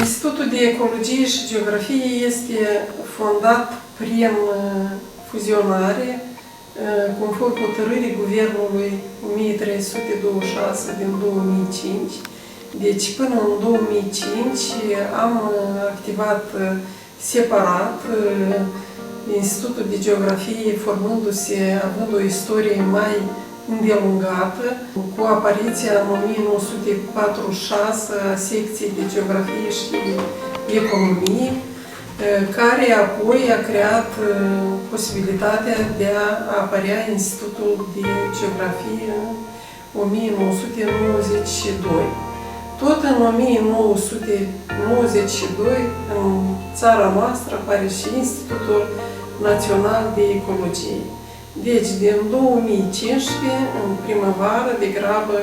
Institutul de Ecologie și Geografie este fondat prin fuzionare, conform hotărârii Guvernului 1326 din 2005. Deci până în 2005 am activat separat Institutul de Geografie, formându-se, având o istorie mai îndelungată, cu apariția în 1946 a secției de Geografie și Economie, care apoi a creat posibilitatea de a apărea Institutul de Geografie în 1992. Tot în 1992, în țara noastră, apare și Institutul Național de Ecologie. Deci, din 2015, în primăvară, degrabă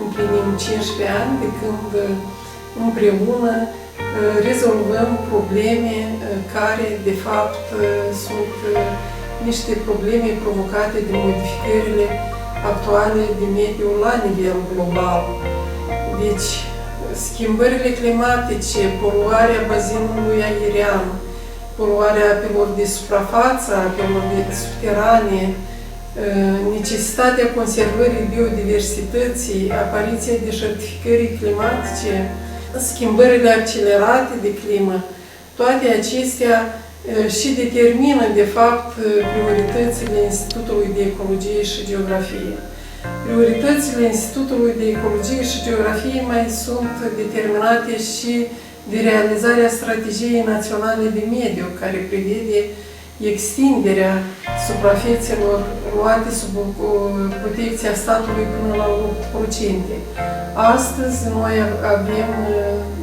împlinim 15 ani de când împreună rezolvăm probleme care, de fapt, sunt niște probleme provocate de modificările actuale de mediu la nivel global. Deci, schimbările climatice, poluarea bazinului aerian, poluarea apelor de suprafață, apelor de subterane, necesitatea conservării biodiversității, apariția deșertificării climatice, schimbările accelerate de climă, toate acestea și determină, de fapt, prioritățile Institutului de Ecologie și Geografie. Prioritățile Institutului de Ecologie și Geografie mai sunt determinate și de realizarea Strategiei Naționale de Mediu, care prevede extinderea suprafețelor luate sub protecția statului până la 8%. Astăzi noi avem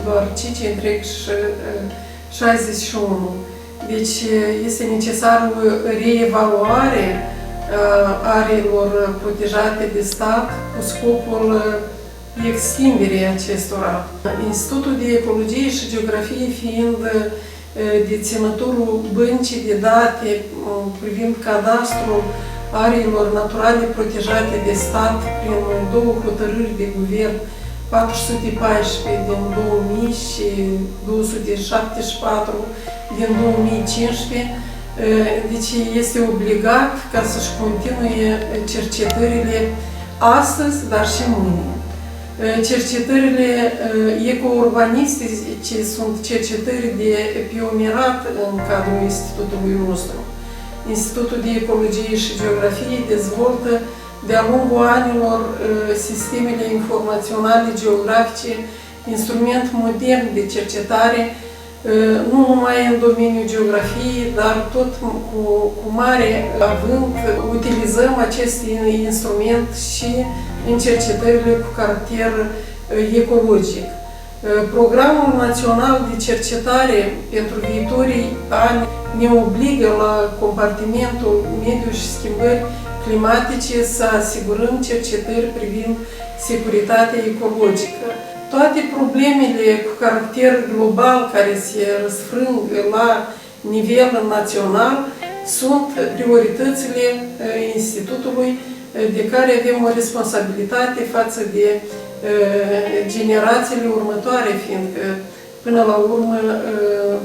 doar 5,61. Deci este necesară o reevaluare a areilor protejate de stat cu scopul extinderii acestora. Institutul de Ecologie și Geografie fiind deținătorul băncii de date privind cadastrul areilor naturale protejate de stat prin două hotărâri de guvern, 414 din 2000 și 274 din 2015, deci este obligat ca să-și continue cercetările astăzi, dar și mâine. Cercetările eco-urbanistice sunt cercetări de pionierat în cadrul institutului nostru. Institutul de Ecologie și Geografie dezvoltă de-a lungul anilor sistemele informaționale geografice, instrument modern de cercetare, nu numai în domeniul geografiei, dar tot cu mare avânt utilizăm acest instrument și în cercetările cu caracter ecologic. Programul Național de Cercetare pentru viitorii ani ne obligă la compartimentul mediu și schimbări climatice să asigurăm cercetări privind securitatea ecologică. Toate problemele cu caracter global care se răsfrâng la nivel național sunt prioritățile Institutului de care avem o responsabilitate față de generațiile următoare, fiindcă până la urmă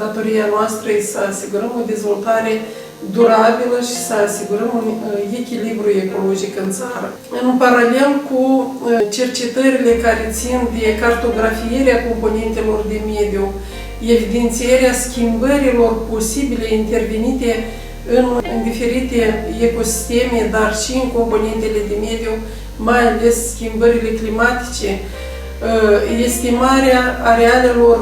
datoria noastră este să asigurăm o dezvoltare durabilă și să asigurăm un echilibru ecologic în țară. În paralel cu cercetările care țin de cartografierea componentelor de mediu, evidențierea schimbărilor posibile intervenite în diferite ecosisteme, dar și în componentele de mediu, mai ales schimbările climatice, estimarea arealelor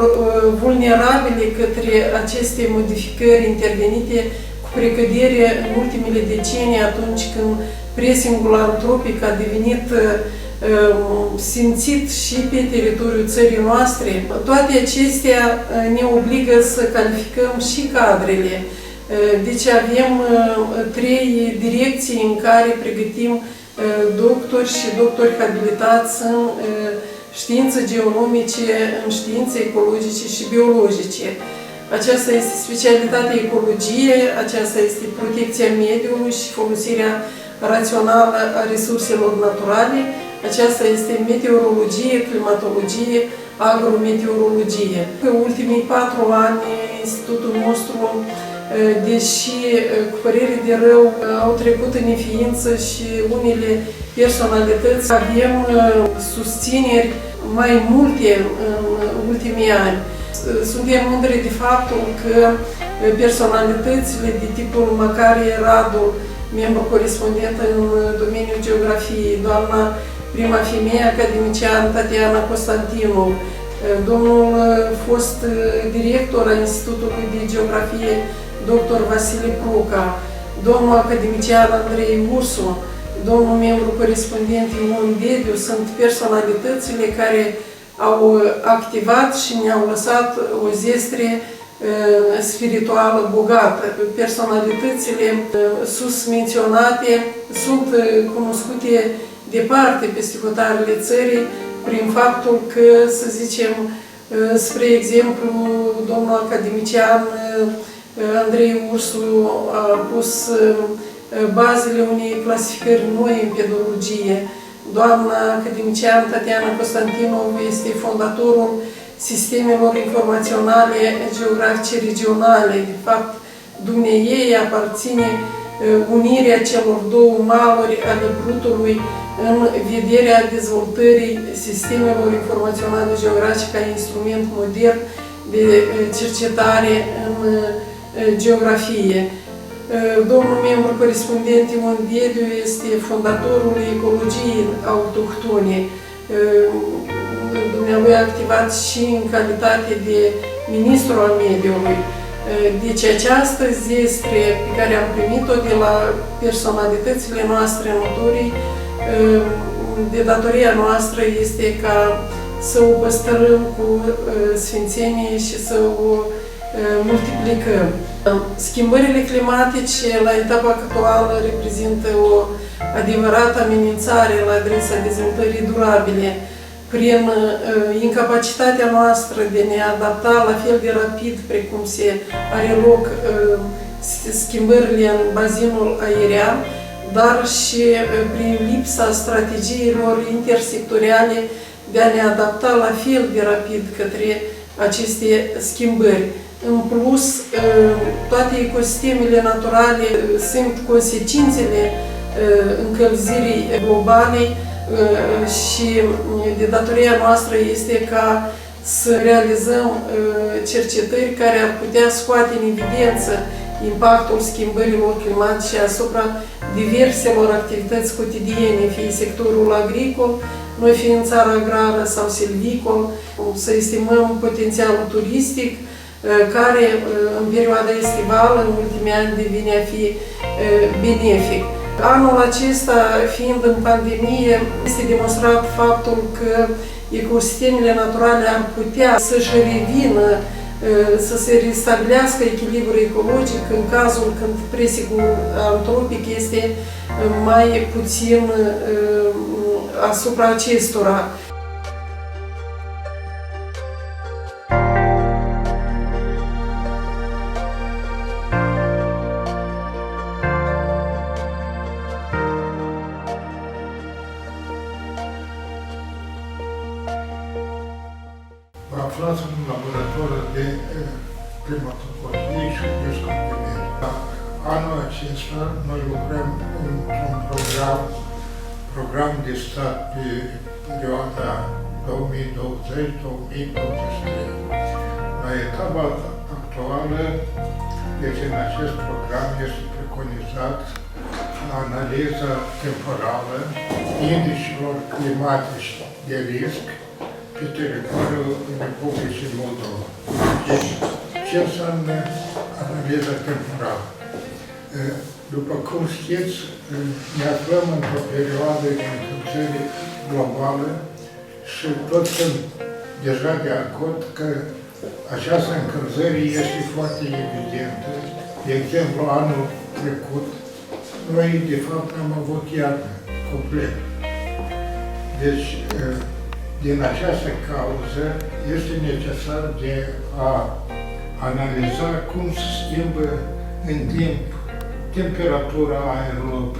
vulnerabile către aceste modificări intervenite cu precădere în ultimele decenii, atunci când pressingul antropic a devenit simțit și pe teritoriul țării noastre. Toate acestea ne obligă să calificăm și cadrele. Deci avem 3 direcții în care pregătim doctori și doctori habilitați în științe geonomice, în științe ecologice și biologice. Aceasta este specialitatea ecologie, aceasta este protecția mediului și folosirea rațională a resurselor naturale, Aceasta este meteorologie, climatologie, agrometeorologie. Pe ultimii 4 ani, institutul nostru, deși cu părere de rău au trecut în neființă și unele personalități, avem susțineri mai multe în ultimii ani. Suntem mândri de faptul că personalitățile de tipul Macarie Radu, membru corespondent în domeniul geografiei, doamna prima femeie academician Tatiana Constantinov, domnul fost director al Institutului de Geografie, dr. Vasile Pruca, domnul academician Andrei Ursu, domnul membru corespondent Ion Dediu, sunt personalitățile care au activat și ne-au lăsat o zestre spirituală bogată. Personalitățile sus menționate sunt cunoscute departe peste hotarele țării prin faptul că, să zicem, spre exemplu, domnul academician Andrei Ursu a pus bazele unei clasificări noi în pedologie. Doamna academician Tatiana Constantinov este fondatorul sistemelor informaționale geografice regionale. De fapt, dumneiei aparține unirea celor două maluri ale Prutului în vederea dezvoltării sistemelor informaționale geografice ca instrument modern de cercetare în geografie. Domnul membru corespondent Ion Dediu este fondatorul ecologiei autohtone. Dumnealui a activat și în calitate de ministru al mediului. Deci această zestre pe care am primit-o de la personalitățile noastre notorii, de datoria noastră este ca să o păstrăm cu sfințenie și să o multiplicăm. Schimbările climatice la etapa actuală reprezintă o adevărată amenințare la adresa dezvoltării durabile. Prin incapacitatea noastră de ne adapta la fel de rapid precum se are loc schimbările în bazinul aerian, dar și prin lipsa strategiilor intersectoriale de a ne adapta la fel de rapid către aceste schimbări. În plus, toate ecosistemele naturale simt consecințele încălzirii globale și de datoria noastră este ca să realizăm cercetări care ar putea scoate în evidență impactul schimbărilor climatice asupra diverselor activități cotidiene, fie sectorul agricol, noi fiind țara agrară sau silvicol, să estimăm potențialul turistic, care în perioada estivală, în ultimii ani, devine a fi benefic. Anul acesta, fiind în pandemie, este demonstrat faptul că ecosistemele naturale ar putea să-și revină, să se restabilească echilibrul ecologic în cazul când presiul antropic este mai puțin asupra acestora. Vă aflați în laboratorul de climatologie și descoperire. Anul acesta noi lucrăm într-un program de stat pe perioada 2020-2023. La etapa actuală, deci în acest program este preconizat analiza temporală indicilor climatici de risc pe teritoriul Republicii Moldova. Deci, ce înseamnă analiza temporală? După cum știți, ne aflăm într-o perioadă de încălzire globală și toți sunt deja de acord că această încălzire este foarte evidentă. De exemplu, anul trecut, noi, de fapt, am avut iarnă complet. Deci, din această cauză, este necesar de a analiza cum se schimbă în timp temperatura aerului,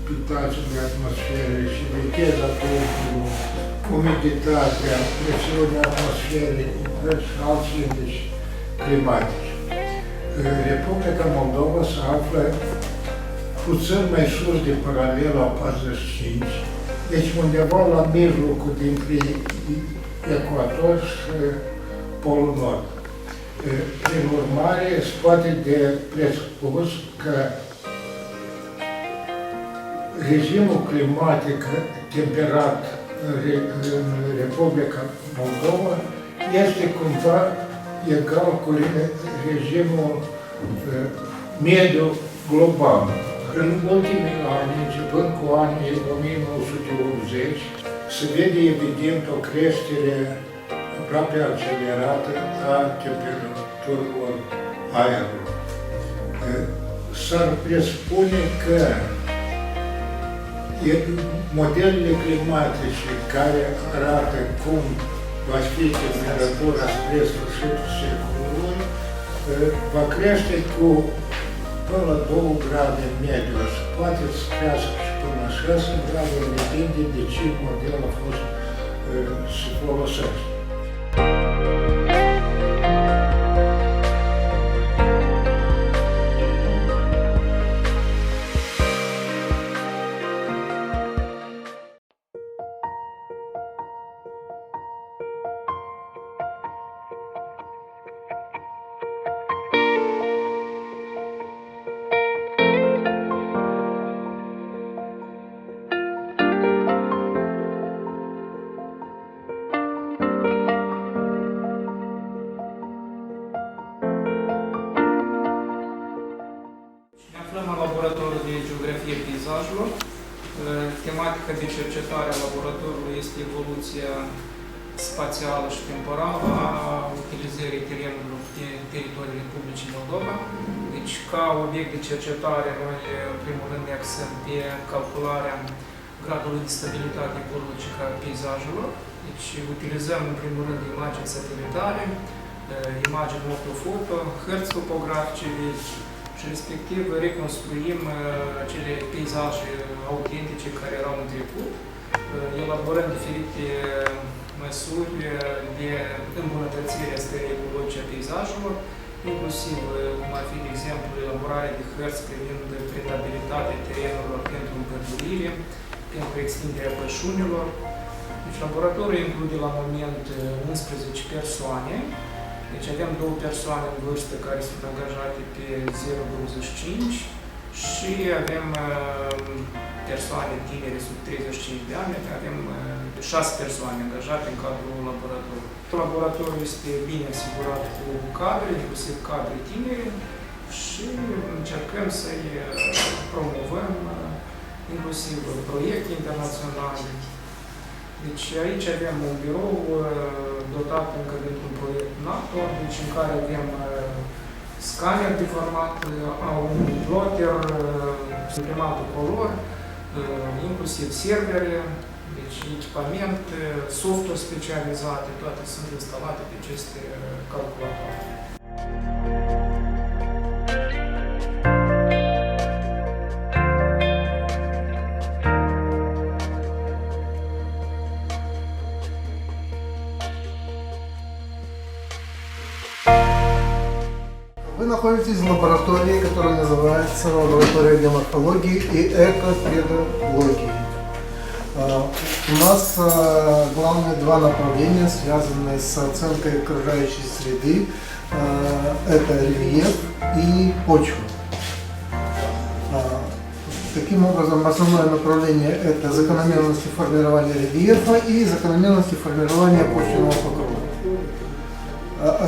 precipitațiile atmosferei și viteza vântului, umiditatea, presiunea atmosferică și alți indici climatici. Republica Moldova se află puțin mai sus de paralela 45, deci undeva la mijlocul dintre ecuator și Polul Nord. Prin urmare, se poate de presupus că regimul climatic temperat în Republica Moldova este cumva egal cu regimul mediu global. În ultimii ani, începând cu anii 1980, se vede evident o creștere aproape accelerată a temperaturilor aerului. S-ar presupune că modelele climatice care arată cum va fi temperatura spre sfârșitul secolului va crește cu până la 2 grade mediu și poate să crească și până la 6 grade, depinde de ce model a fost să folosește. Laboratorul de Geografie Peisajelor. Tematica de cercetare a laboratorului este evoluția spațială și temporală a utilizării terenurilor pe teritoriul Republicii Moldova. Deci, ca obiect de cercetare, noi, în primul rând, ne axăm pe calcularea gradului de stabilitate ecologică a peisajelor. Deci, utilizăm, în primul rând, imagini satelitare, imagini ortofoto, hărți topografice vechi, și respectiv reconstruim acele peisaje autentice care erau în trecut, elaborăm diferite măsuri de îmbunătățire a stării ecologice a peisajelor, inclusiv, cum ar fi, de exemplu, elaborarea de hărți privind predabilitatea terenurilor pentru împădurire, pentru extinderea pășunilor. Deci, laboratorul include la moment 11 persoane. Deci avem 2 persoane în vârstă care sunt angajate pe 0,25 și avem persoane tinere sub 35 de ani, avem 6 persoane angajate în cadrul laboratorului. Laboratorul este bine asigurat cu cadre, inclusiv cadre tinere, și încercăm să-i promovăm inclusiv proiecte internaționale. Deci aici avem un birou dotat încă dintr-un proiect NATO, deci în care avem scaner de format A1, plotter, imprimantul color, inclusiv servere, deci echipament, softuri specializate, toate sunt instalate pe aceste calculatoare. Вы находитесь в лаборатории, которая называется лаборатория геоморфологии и экопедологии. У нас главные 2 направления, связанные с оценкой окружающей среды. Это рельеф и почва. Таким образом, основное направление – это закономерности формирования рельефа и закономерности формирования почвенного покрова.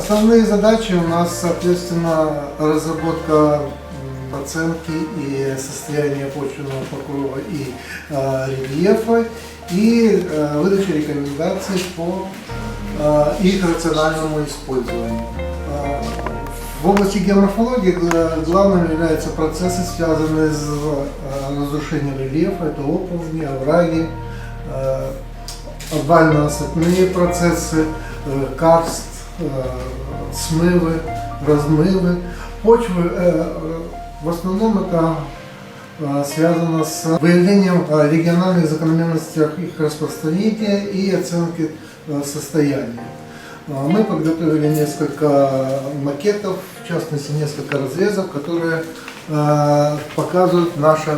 Основные задачи у нас, соответственно, разработка оценки и состояния почвенного покрова и рельефа, и выдача рекомендаций по их рациональному использованию. В области геоморфологии главным являются процессы, связанные с разрушением рельефа, это оползни, овраги, обвально-осыпные процессы, карст, смывы, размывы. Почвы в основном это связано с выявлением региональных закономерностей их распространения и оценки состояния. Мы подготовили несколько макетов, в частности несколько разрезов, которые показывают nаше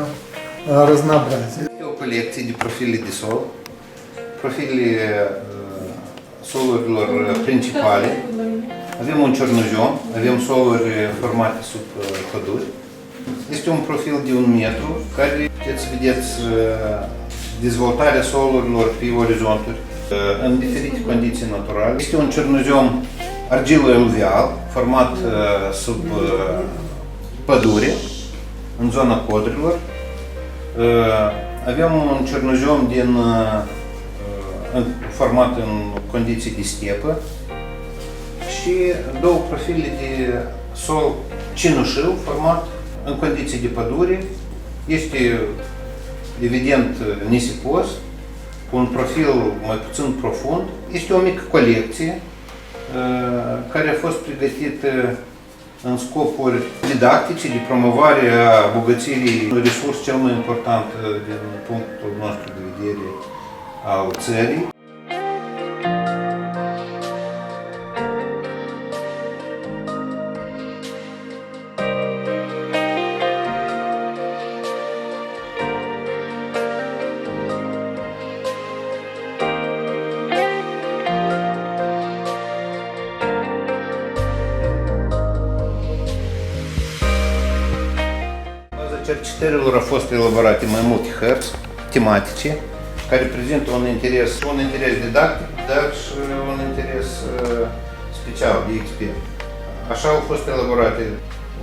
разнообразие. O colecție de profile de sol, profilele solurilor principale. Avem un ciornujom, avem soluri formate sub păduri. Este un profil de 1 metru, care puteți să vedeți dezvoltarea solurilor pe orizonturi în diferite condiții naturale. Este un ciornujom argilo-eluvial, format sub pădure, în zona codrilor. Avem un ciornujom format în condiții de stepă și două profile de sol cenușiu format în condiții de pădure. Este evident nisipos, cu un profil mai puțin profund. Este o mică colecție care a fost pregătită în scopuri didactice de promovare a bogățirii, un resurs cel mai important din punctul nostru de vedere al țării. Cercetărilor au fost elaborate mai multe hărți tematice care prezintă un interes didactic, dar și un interes special de expert. Așa au fost elaborate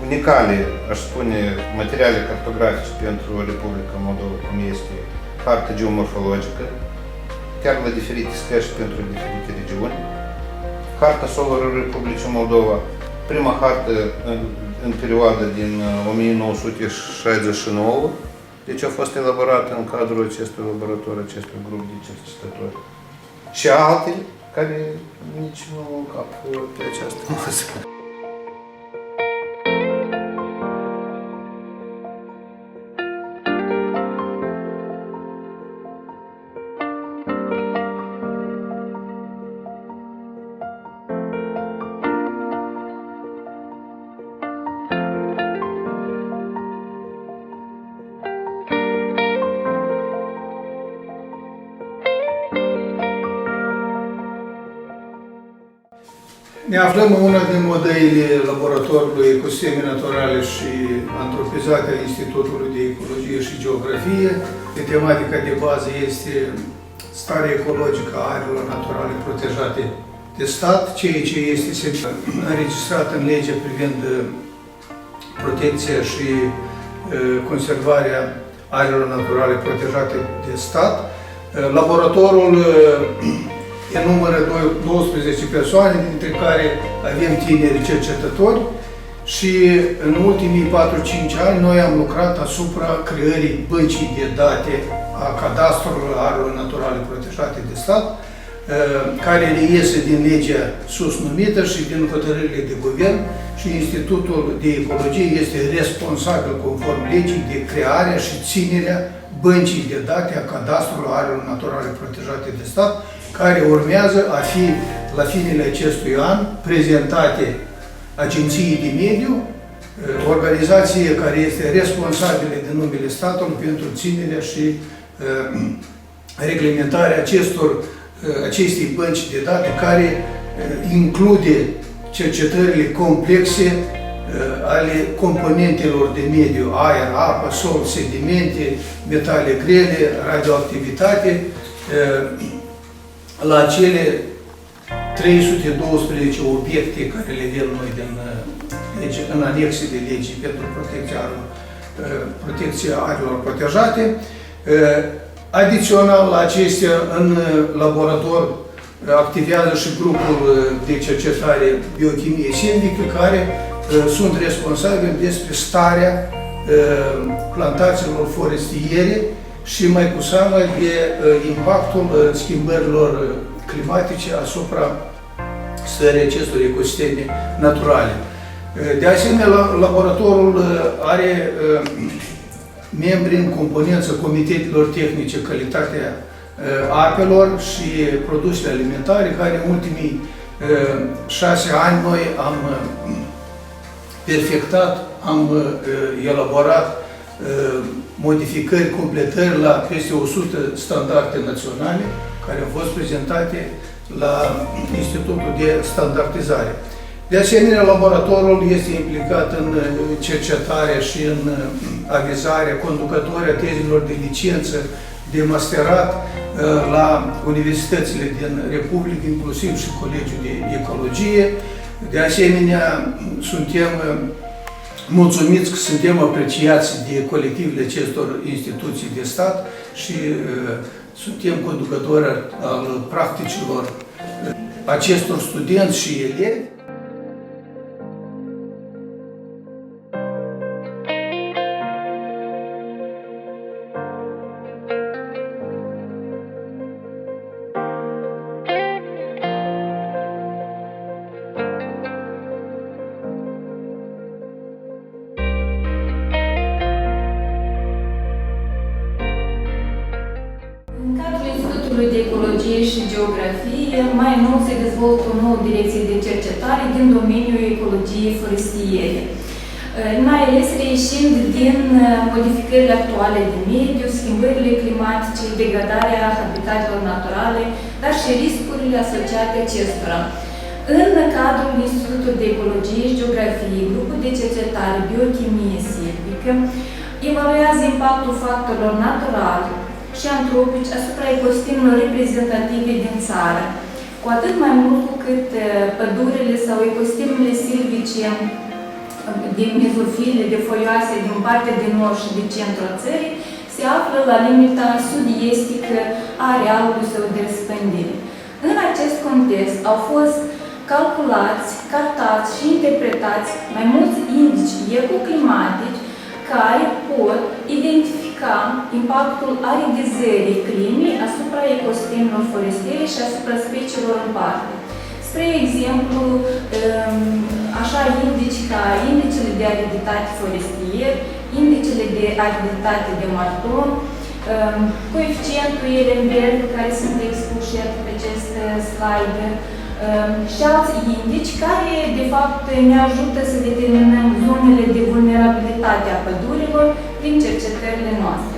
unicale, aș spune, materiale cartografice pentru Republica Moldova, cum este harta geomorfologică, chiar la diferite scări și pentru diferite regiuni, harta solurilor Republicii Moldova, prima hartă în perioada din 1969, deci a fost elaborată în cadrul acestui laborator, acestui grup de cercetători. Și altele care nici nu încap pe această masă. Ne aflăm în una din modelele laboratorului Ecosisteme Naturale și Antropizate al Institutului de Ecologie și Geografie. Tematica de bază este starea ecologică a aerelor naturale protejate de stat, ceea ce este înregistrat în legea privind protecția și conservarea aerelor naturale protejate de stat. Laboratorul enumără 12 persoane, dintre care avem tineri cercetători și în ultimii 4-5 ani noi am lucrat asupra creării băncii de date a cadastrului aerelor naturale protejate de stat, care reiese din legea sus numită și din hotărârile de guvern, și Institutul de Ecologie este responsabil conform legii de crearea și ținerea băncii de date a cadastrului aerelor naturale protejate de stat, care urmează a fi, la finele acestui an, prezentate Agenției de Mediu, organizație care este responsabilă de numele statului pentru ținerea și reglementarea acestei bănci de date, care include cercetările complexe ale componentelor de mediu, aer, apă, sol, sedimente, metale grele, radioactivitate, la cele 312 obiecte care le avem noi în anexe de legi pentru protecția aerelor protejate. Adițional la acestea, în laborator activează și grupul de cercetare biochimie sindică, care sunt responsabili despre starea plantațiilor forestiere și mai cu seamă de impactul schimbărilor climatice asupra stării acestor ecosisteme naturale. De asemenea, laboratorul are membri în componența comitetelor tehnice calitatea apelor și produsele alimentare, care în ultimii 6 ani noi am perfectat, am elaborat modificări, completări la peste 100 standarde naționale care au fost prezentate la Institutul de Standardizare. De asemenea, laboratorul este implicat în cercetarea și în avizarea conducătorii a tezilor de licență, de masterat la universitățile din Republică, inclusiv și Colegiul de Ecologie. De asemenea, suntem mulțumiți că suntem apreciați de colectivele acestor instituții de stat și suntem conducători al practicilor acestor studenți și elevi. de Ecologie și Geografie, mai nou se dezvoltă o nouă direcție de cercetare din domeniul ecologiei forestiere. Mai ales reieșind din modificările actuale de mediu, schimbările climatice, degradarea habitatelor naturale, dar și riscurile asociate acestora. În cadrul Institutului de Ecologie și Geografie, grupul de cercetare Biochimie silvică evaluează impactul factorilor naturali și antropici asupra ecosistemelor reprezentative din țară, cu atât mai mult cu cât pădurile sau ecosistemele silvice din mezofile, de foioase din partea de nord și de centru a țării se află la limita sud-estică a arealului său de răspândire. În acest context au fost calculați, cartați și interpretați mai mulți indici ecoclimatici care pot identifica impactul aridizării climei asupra ecosistemelor forestiere și asupra speciilor în parte. Spre exemplu, așa indici ca indicele de ariditate forestier, indicele de ariditate de marton, coeficientul Ehrenberg, care sunt expuși pe acest slide, și alți indici care, de fapt, ne ajută să determinăm zonele de vulnerabilitate a pădurilor prin cercetările noastre.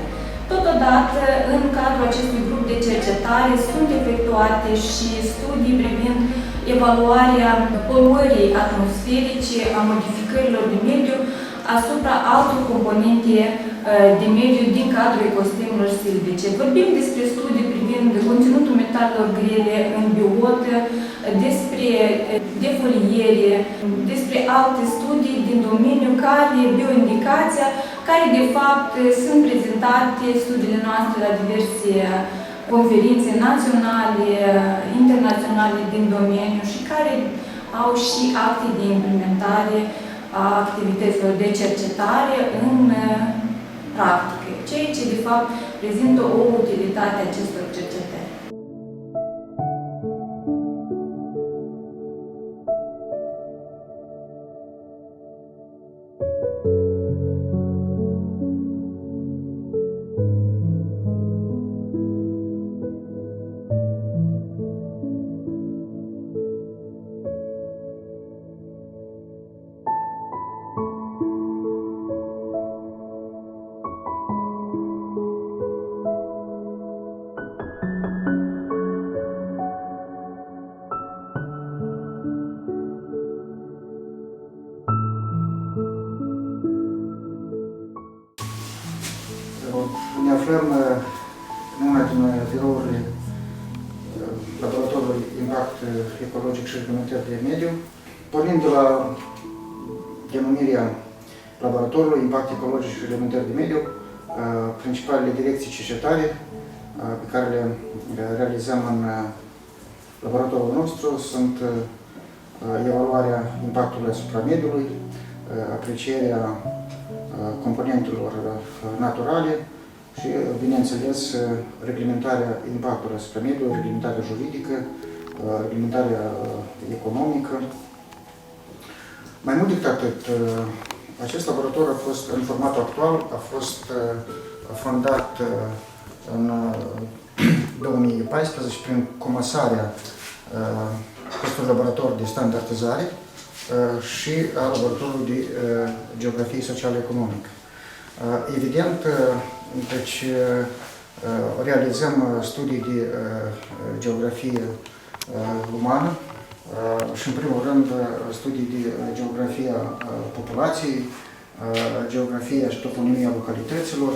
Totodată, în cadrul acestui grup de cercetare sunt efectuate și studii privind evaluarea poluării atmosferice, a modificărilor de mediu asupra altor componente de mediu din cadrul ecosistemelor silvice. Vorbim despre studii privind conținutul metalelor grele în biotă, despre defoliere, despre alte studii din domeniu care, bioindicația, care de fapt sunt prezentate studiile noastre la diverse conferințe naționale, internaționale din domeniu și care au și acte de implementare a activităților de cercetare în practică, ceea ce de fapt prezintă o utilitate a acestor cercetări. Ne aflăm în una din birourile Laboratorului Impact Ecologic și Reglementări de Mediu, pornind de la denumirea Laboratorului Impact Ecologic și Reglementări de Mediu, principalele direcții cercetare pe care le realizăm în laboratorul nostru sunt evaluarea impactului asupra mediului, aprecierea componentelor naturale și, bineînțeles, reglementarea impactului asupra mediului, reglementarea juridică, reglementarea economică. Mai mult decât atât, Acest laborator a fost, în formatul actual, a fost fondat în 2014 prin comasarea acestui laborator de standardizare și a laboratorului de geografie social-economică. Evident, deci, realizăm studii de geografie umană și, în primul rând, studii de geografia populației, geografia și toponimia localităților,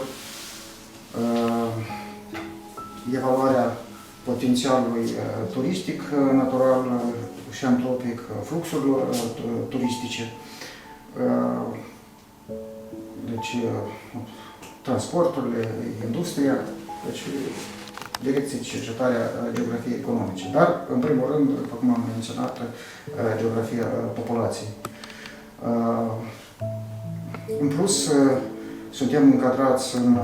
evaluarea potențialului turistic, natural și antropic, fluxurilor turistice, deci transporturile, industria, deci direcții de cercetare a geografiei economice, dar, în primul rând, după cum am menționat, geografia populației. În plus, suntem încadrați în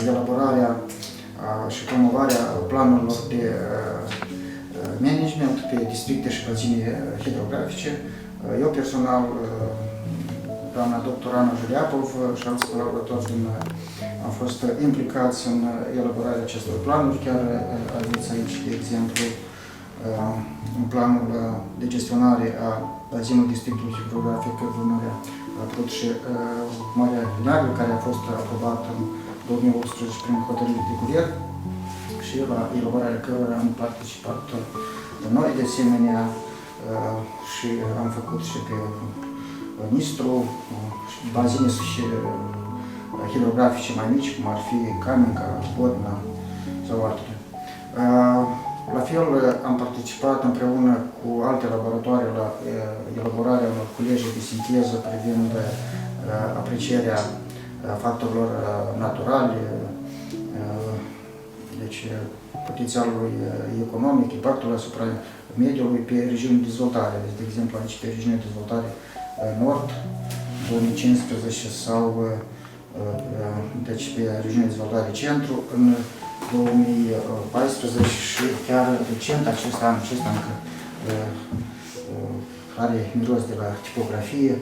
elaborarea și promovarea planurilor de management pe districte și baține hidrografice. Eu personal, doamna doctor Ana Juliapov și alți colaboratori am fost implicați în elaborarea acestor planuri. Chiar aveți aici, de exemplu, un planul de gestionare a bazinului districtului hidrografic Dunărea Prut și Marea Neagră, care a fost aprobat în 2018 prin hotărâre de guvern și la elaborarea cărora am participat noi, de asemenea, și am făcut și pe Nistru, bazine și hidrografice mai mici, cum ar fi Caminca, Bodna sau altele. La fel, am participat împreună cu alte laboratoare la elaborarea unor culege de sinteză privind aprecierea factorilor naturale, deci potențialului economic, impactul asupra mediului pe regiuni de dezvoltare. De exemplu, aici pe regiunea de dezvoltare Nord, 2015, sau deci pe regiunea de dezvoltare Centru, în 2014 și chiar recent, acest an încă are miros de la tipografie,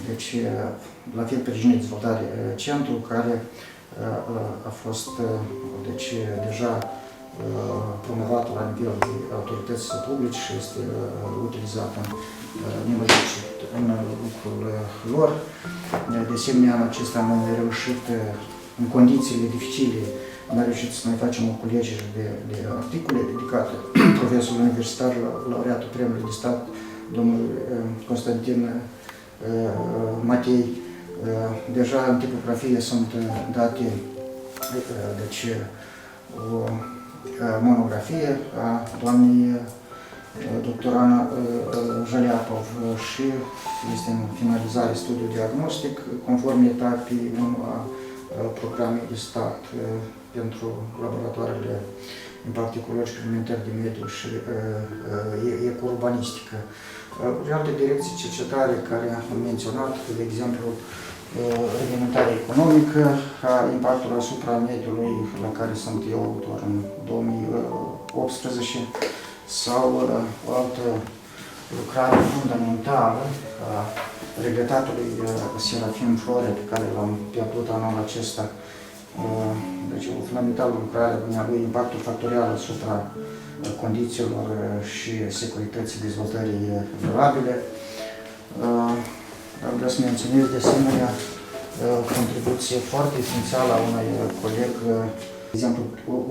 deci la fel pe regiunea de dezvoltare Centru, care a fost deci, deja promovat la nivel de autorități publice și este utilizată în lucrul lor. De asemenea, în acest an am reușit, în condițiile dificile, am reușit să mai facem o culegere de articole dedicate profesorului universitar, laureatul Premiului de Stat, domnul Constantin Matei. Deja în tipografie sunt date deci, o monografie a doamnei dr. Ana Juliapov și este în finalizare studiul diagnostic conform etapei 1 a programei de stat pentru laboratoarele impact ecologic, alimentar de mediu și eco-urbanistică. Alte direcții cercetare care am menționat, de exemplu, reglementarea economică, impactul asupra mediului, la care sunt eu autor în 2018, sau o altă lucrare fundamentală a regretatului Serafim Flore, pe care l-am pierdut anul acesta. Deci, o fundamentală lucrare a lui, impactul factorial asupra condițiilor și securității dezvoltării durabile. Vreau să menționez de asemenea o contribuție foarte esențială a unui coleg, de exemplu,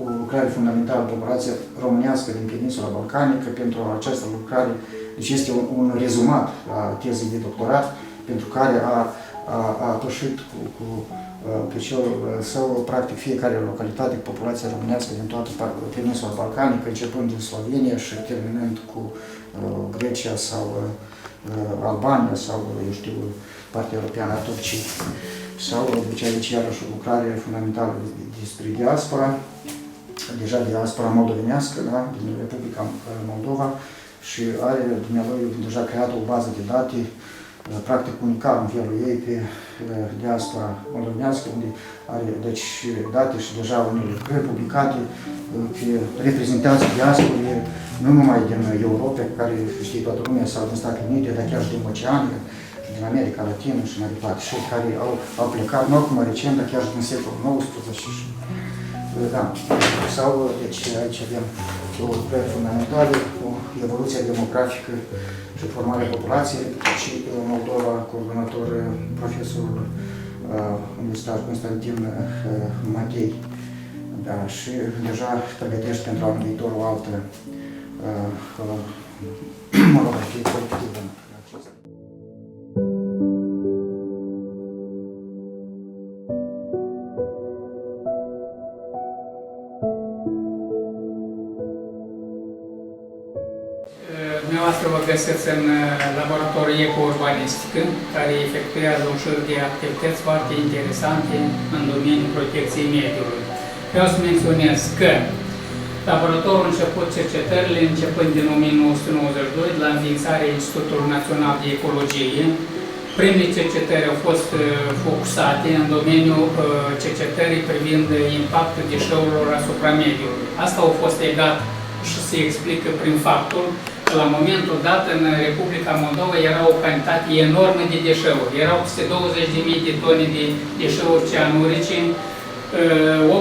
o lucrare fundamentală, populația românească din peninsula balcanică. Pentru această lucrare, deci este un rezumat a tezei de doctorat, pentru care a pășit cu piciorul său, practic, fiecare localitate cu populația românească din toată peninsula balcanică, începând din Slovenia și terminând cu Grecia sau Albania sau, eu știu, partea europeană a Turciei. Sau, deci aici, iarăși, o lucrare fundamentală despre diaspora, deja diaspora moldovenească, da, din Republica Moldova, și are, dumnealui, deja creat o bază de date, practic unical în felul ei, pe diaspora moldovenească, unde are, deci, date și deja unele lucrări publicate pe reprezentanții diasporii, nu numai din Europa, care știe toată lumea, sau din Statele Unite, dar chiar și din Oceania, din America Latină și mai departe, și care au plecat nu acum recent, dar chiar din secolul XIX. Da. Sau, deci aici avem două lucrări fundamentale, cu evoluția demografică și formarea populației, și Moldova, coordonator profesorul universitar Constantin Matei. Da, și deja pregătește pentru anul viitor o altă monografie colectivă. Dumneavoastră vă găsiți în laboratorul eco-urbanistică, care efectuează un șir de activități foarte interesante în domeniul protecției mediului. Vreau să menționez că laboratorul a început cercetările începând din 1992, de la înființarea Institutului Național de Ecologie. Primele cercetări au fost focusate în domeniul cercetării privind impactul deșeurilor asupra mediului. Asta a fost legat și se explică prin faptul că la momentul dat în Republica Moldova era o cantitate enormă de deșeuri. Erau peste 20.000 de tone de deșeuri cianurice, 18.000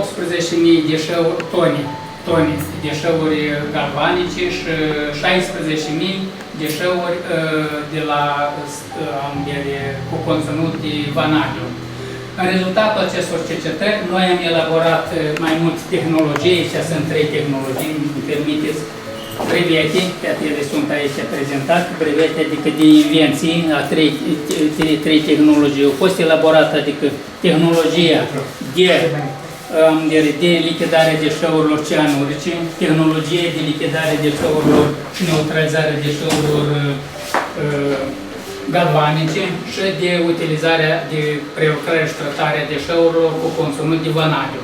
tone deșeuri galvanice și 16.000 deșeuri cu conținut de vanadiu. În rezultatul acestor cercetări, noi am elaborat mai multe tehnologii, aici sunt 3 tehnologii, îmi permiteți, brevete, ele sunt aici prezentate, brevete adică de invenții, a 3 tehnologii. Au fost elaborate, adică tehnologia de lichidare deșeurilor cianurice, tehnologie de lichidare deșeurilor și neutralizare deșeurilor galvanice și de utilizarea de prelucrare și tratarea deșeurilor cu conținut de vanadiu.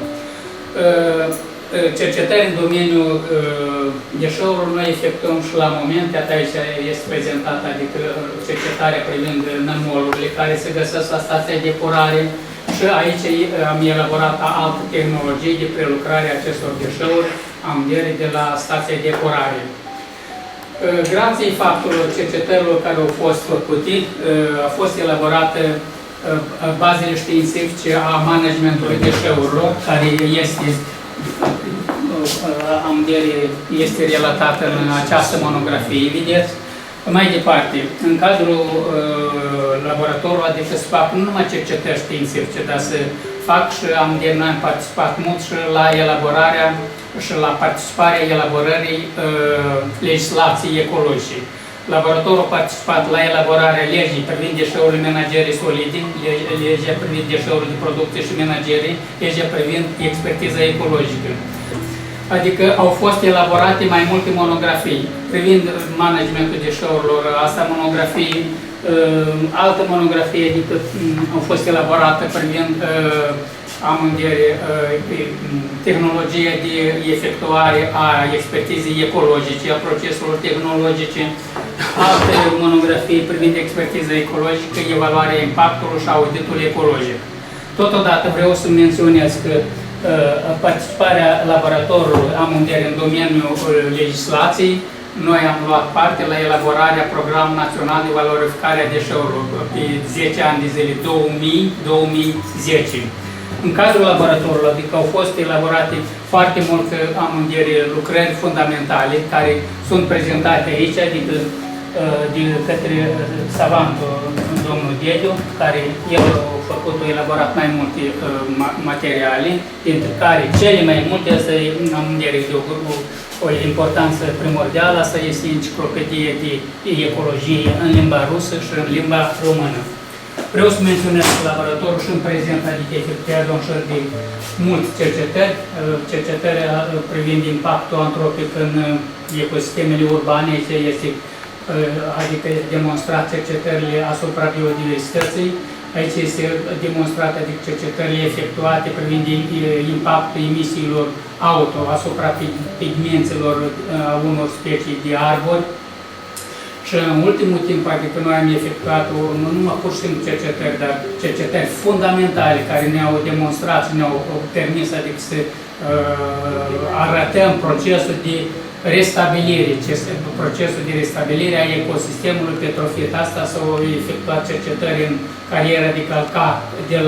Cercetări în domeniul deșeurilor noi efectuăm și la moment, iată aici este prezentată, adică cercetarea privind nămolurile care se găsesc la stația de epurare și aici am elaborat alte tehnologii de prelucrare a acestor deșeuri de la stația de epurare. Grație faptelor cercetărilor care au fost făcute, a fost elaborată bazele științifice a managementului deșeurilor, care este relatată în această monografie, vedeți? Mai departe, în cadrul laboratorului, adică să fac nu numai cercetări științifice, dar să fac și noi am participat mult și la elaborarea și la participarea elaborării legislației ecologice. Laboratorul a participat la elaborarea legii privind deșeurile menagere solide, legea privind deșeurile de producție și menagere, legea privind expertiza ecologică. Adică au fost elaborate mai multe monografii privind managementul deșeurilor, asta monografie, altă monografie adică au fost elaborate privind tehnologia de efectuare a expertizei ecologice, a proceselor tehnologice, alte monografii privind expertiza ecologică, evaluarea impactului și auditul ecologic. Totodată vreau să menționez că participarea laboratorului în domeniul legislației, noi am luat parte la elaborarea Programului Național de Valorificare a Deșeurilor pe 10 ani de zile, 2000-2010. În cadrul laboratorului, adică au fost elaborate foarte multe lucrări fundamentale care sunt prezentate aici, adică de către savantul domnul Dediu, care el a elaborat mai multe materiale, dintre care cele mai multe, asta e o importanță primordială, asta este enciclopedie de ecologie în limba rusă și în limba română. Vreau să menționez laboratorul și în prezent, adică efectuează un șir de multe cercetări privind impactul antropic în ecosistemele urbane, adică demonstrat cercetările asupra biodiversității. Aici este demonstrat adică cercetările efectuate privind impactul emisiilor auto asupra pigmenților a unor specii de arbori. Și în ultimul timp, adică noi am efectuat nu numai pur și simplu cercetări, dar cercetări fundamentale care ne-au demonstrat și ne-au permis adică să arătăm procesul de restabilire, procesul de restabilire a ecosistemului petrofit. Asta s-au efectuat cercetări în cariera de calcar de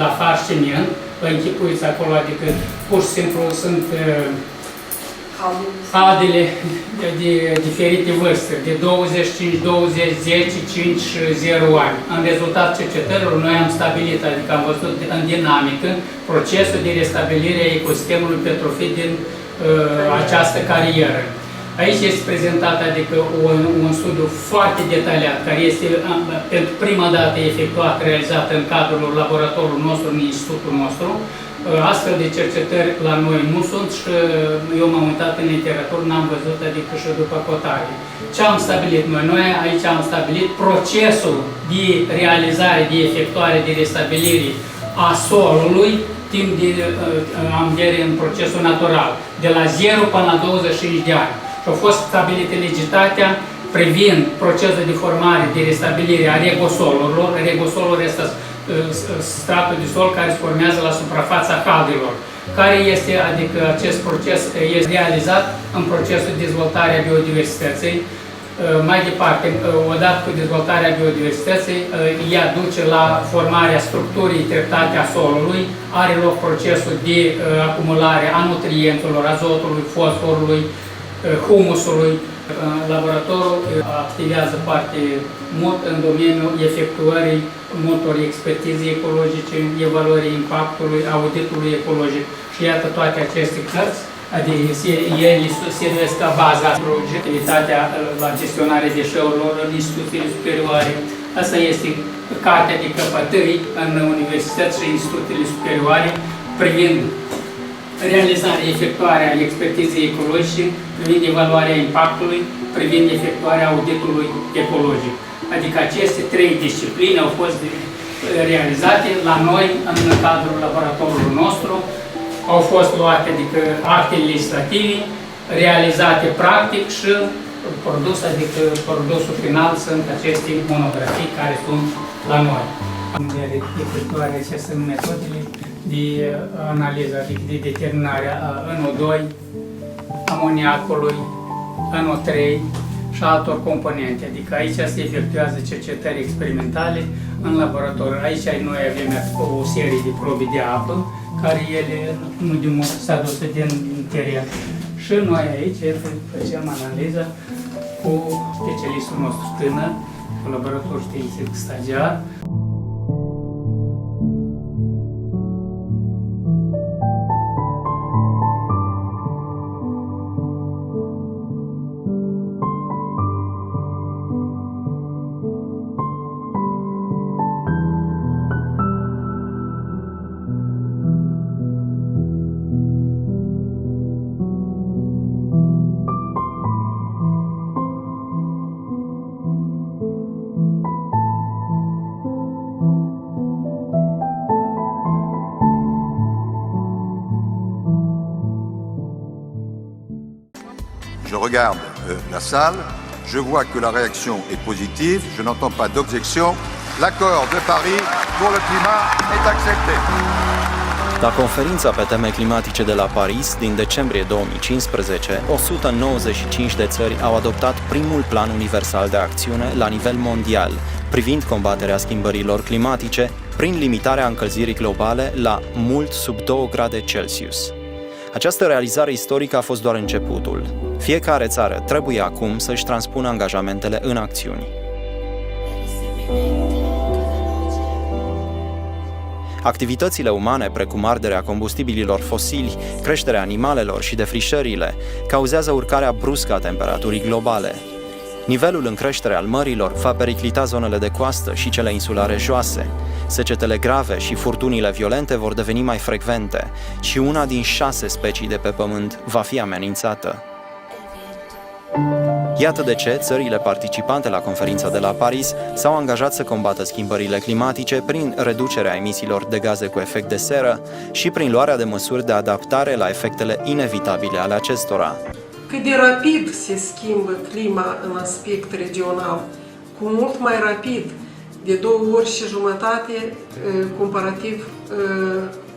la Farșciment. Vă închipuiți acolo, adică pur și simplu sunt aldele de diferite vârste, de 25, 20, 10, 5 și 0 ani. În rezultat cercetărilor, noi am stabilit, adică am văzut în dinamică, procesul de restabilire a ecosistemului petrofit din această carieră. Aici este prezentat, adică un studiu foarte detaliat, care este pentru prima dată efectuat, realizat în cadrul laboratorului nostru, în institutul nostru. Astfel de cercetări la noi nu sunt și eu m-am uitat în literatură, n-am văzut, adică și după cotare. Ce am stabilit noi? Noi aici am stabilit procesul de realizare, de efectuare, de restabilire a solului, timp de am vedere în procesul natural, de la 0 până la 25 de ani. Și a fost stabilită legislația privind procesul de formare, de restabilire a regosolurilor. Regosolul este stratul de sol care se formează la suprafața caldelor. Care este, adică acest proces este realizat în procesul de dezvoltare a biodiversității. Mai departe, odată cu dezvoltarea biodiversității, ea duce la formarea structurii treptate a solului, are loc procesul de acumulare a nutrientelor, azotului, fosforului, humusului. Laboratorul activează foarte mult în domeniul efectuării multor expertize ecologice, evaluării impactului, auditului ecologic. Și iată toate aceste cărți, adică ele servesc ca bază pentru activitatea la gestionarea deșeurilor în instituțiile superioare. Asta este cartea de căpătăi în universități și instituțiile superioare privind realizarea, efectuarea expertizei ecologice, privind evaluarea impactului, privind efectuarea auditului ecologic. Adică aceste trei discipline au fost realizate la noi în cadrul laboratorului nostru, au fost luate, adică actele legislative, realizate practic și produs, adică produsul final sunt aceste monografii care sunt la noi. Efectuarea acestor metodele de analiză, adică de determinare a NO2, amoniacului, NO3 și altor componente. Adică aici se efectuează cercetări experimentale în laborator. Aici noi avem o serie de probe de apă, care ele nu de mult s-a dus din teren. Și noi aici facem analiza cu specialistul nostru tânăr, colaborator științific stagiar. Je regarde la salle, je vois que la réaction est positive, je n'entends pas d'objection. L'accord de Paris pour le climat est accepté. La conferința pe teme climatice de la Paris din decembrie 2015, 195 de țări au adoptat primul plan universal de acțiune la nivel mondial privind combaterea schimbărilor climatice prin limitarea încălzirii globale la mult sub 2 grade Celsius. Această realizare istorică a fost doar începutul. Fiecare țară trebuie acum să-și transpună angajamentele în acțiuni. Activitățile umane, precum arderea combustibililor fosili, creșterea animalelor și defrișările, cauzează urcarea bruscă a temperaturii globale. Nivelul în creștere al mărilor va periclita zonele de coastă și cele insulare joase. Secetele grave și furtunile violente vor deveni mai frecvente și una din 6 specii de pe Pământ va fi amenințată. Iată de ce țările participante la conferința de la Paris s-au angajat să combată schimbările climatice prin reducerea emisiilor de gaze cu efect de seră și prin luarea de măsuri de adaptare la efectele inevitabile ale acestora. Cât de rapid se schimbă clima în aspect regional, cu mult mai rapid, de 2 ori și jumătate comparativ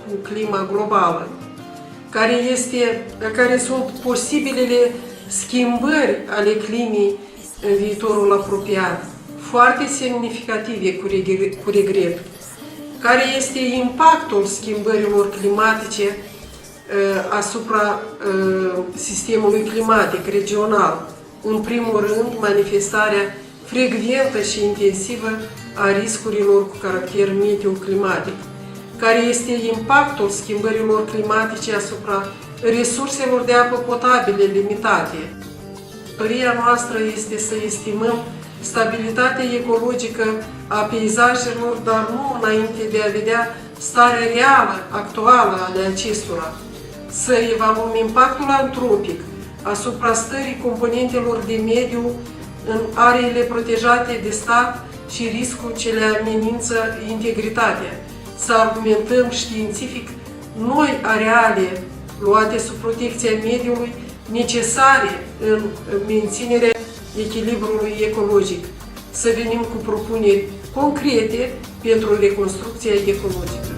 cu clima globală, care sunt posibilele schimbări ale climei în viitorul apropiat, foarte semnificative cu regret. Care este impactul schimbărilor climatice asupra sistemului climatic regional? În primul rând, manifestarea frecventă și intensivă a riscurilor cu caracter meteo-climatic. Care este impactul schimbărilor climatice asupra resurselor de apă potabile limitate? Părerea noastră este să estimăm stabilitatea ecologică a peisajelor, dar nu înainte de a vedea starea reală, actuală ale acestora. Să evaluăm impactul antropic asupra stării componentelor de mediu în areile protejate de stat și riscul ce le amenință integritatea. Să argumentăm științific noi areale luate sub protecția mediului necesare în menținerea echilibrului ecologic. Să venim cu propuneri concrete pentru reconstrucția ecologică.